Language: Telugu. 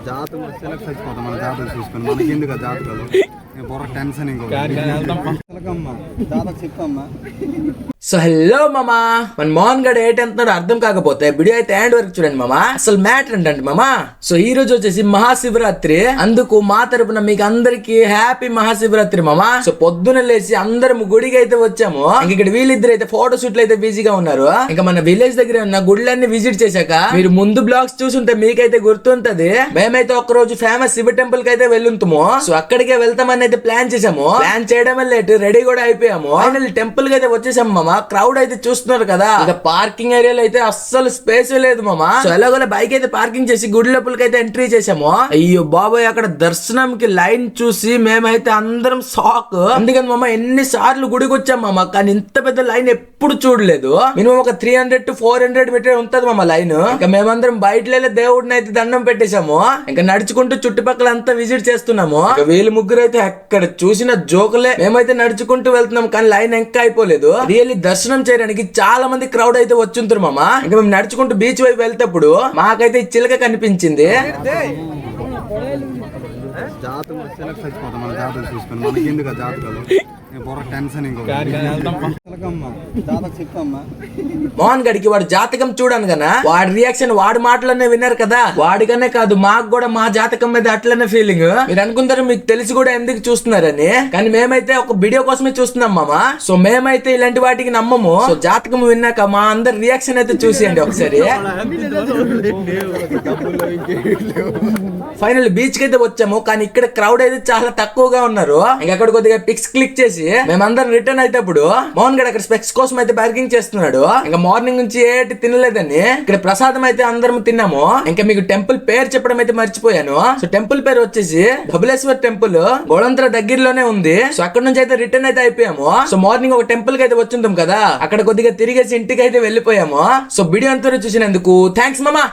జాతకం సెలెక్ట్ అయిపోతాం మన జాతకం చూసుకొని మనకి ఎందుకు జాతకాలు బొర్ర టెన్షన్ ఇంకో జాతక చెప్పమ్మా. సో హలో మామా, మన మోహన్ గడ్ ఏంటి అంటున్నాడు అర్థం కాకపోతే వీడియో అయితే ఎండ్ వరకు చూడండి మామా. అసలు మ్యాటర్ ఏంటంటే మామా, సో ఈ రోజు వచ్చేసి మహాశివరాత్రి, అందుకు మా తరపున మీకు అందరికి హ్యాపీ మహాశివరాత్రి మామా. సో పొద్దున లేచి అందరం గుడికి అయితే వచ్చాము. ఇంక ఇక్కడ వీళ్ళిద్దరు అయితే ఫోటో షూట్లు అయితే బిజీగా ఉన్నారు. ఇంకా మన విలేజ్ దగ్గర ఉన్న గుళ్ళన్ని విజిట్ చేశాక మీరు ముందు బ్లాగ్స్ చూసుంటే మీకైతే గుర్తుంటది. మేమైతే ఒక రోజు ఫేమస్ శివ టెంపుల్ కి అయితే వెళ్ళుంటాము. సో అక్కడికే వెళ్తామని అయితే ప్లాన్ చేసాము. ప్లాన్ చేయడమే లేట్, రెడీ కూడా అయిపోయాము. ఫైనల్ టెంపుల్ కి అయితే వచ్చేసాము మామా. క్రౌడ్ అయితే చూస్తున్నారు కదా, ఇక పార్కింగ్ ఏరియాలో అయితే అస్సలు స్పేస్ లేదు మామా. సో ఎలాగోలా బైక్ అయితే పార్కింగ్ చేసి గుడి లోపలికి అయితే ఎంట్రీ చేసాము. అయ్యో బాబాయ్, అక్కడ దర్శనంకి లైన్ చూసి మేమైతే అందరం షాక్. అందుకని మామ ఎన్ని సార్లు గుడికి వచ్చాం మామ, కానీ ఇంత పెద్ద లైన్ ఎప్పుడు చూడలేదు. మినిమం ఒక 300 to 400 మీటర్ ఉంటది మామ లైన్. ఇంకా మేమందరం బయట దేవుడిని అయితే దండం పెట్టేశాము. ఇంకా నడుచుకుంటూ చుట్టుపక్కల అంతా విజిట్ చేస్తున్నాము. వీళ్ళు ముగ్గురు అయితే ఎక్కడ చూసిన జోకులే. మేమైతే నడుచుకుంటూ వెళ్తున్నాం, కానీ లైన్ ఇంకా అయిపోలేదు. రియల్లీ దర్శనం చేయడానికి చాలా మంది క్రౌడ్ అయితే వచ్చుంటారు మామ. ఇంకా మేము నడుచుకుంటూ బీచ్ వైపు వెళ్తేప్పుడు మాకైతే చిలక కనిపించింది. జాతకం సెలెక్ట్ అయిపోతాం మన జాతకం చూసుకొని మనకి ఎందుకు జాతకాలు బొర్ర టెన్షన్ ఇంకో జాతక చెప్పమ్మా. మోహన్ గడికి వాడు జాతకం చూడాను కదా, వాడి రియాక్షన్ వాడి మాటలనే విన్నారు కదా. వాడికనే కాదు మాకు కూడా మా జాతకం మీద అట్లనే ఫీలింగ్. మీరు అనుకుంటారు మీకు తెలిసి కూడా ఎందుకు చూస్తున్నారని, కానీ మేమైతే ఒక వీడియో కోసమే చూస్తున్నాం మామ. సో మేమైతే ఇలాంటి వాటికి నమ్మము. సో జాతకం విన్నాక మా అందరి రియాక్షన్ అయితే చూసేయండి ఒకసారి. ఫైనల్ బీచ్ కి అయితే వచ్చాము, కానీ ఇక్కడ క్రౌడ్ అయితే చాలా తక్కువగా ఉన్నారు. ఇంకక్కడ కొద్దిగా పిక్స్ క్లిక్ చేసి మేమందరం రిటర్న్ అయితేప్పుడు మోహన్ గడ్ అక్కడ స్పెక్స్ కోసం అయితే పార్కింగ్ చేస్తున్నాడు. ఇంకా మార్నింగ్ నుంచి ఏటి తినలేదని ఇక్కడ ప్రసాదం అయితే అందరం తిన్నాము. ఇంకా మీకు టెంపుల్ పేరు చెప్పడం అయితే మర్చిపోయాను. సో టెంపుల్ పేరు వచ్చేసి ధబలేశ్వర్ టెంపుల్, గోడంతర దగ్గరలోనే ఉంది. సో అక్కడ నుంచి అయితే రిటర్న్ అయితే అయిపోయాము. సో మార్నింగ్ ఒక టెంపుల్ కి అయితే వచ్చింటాం కదా, అక్కడ కొద్దిగా తిరిగేసి ఇంటికి అయితే వెళ్ళిపోయాము. సో వీడియో అంతా చూసినందుకు థ్యాంక్స్ మామా.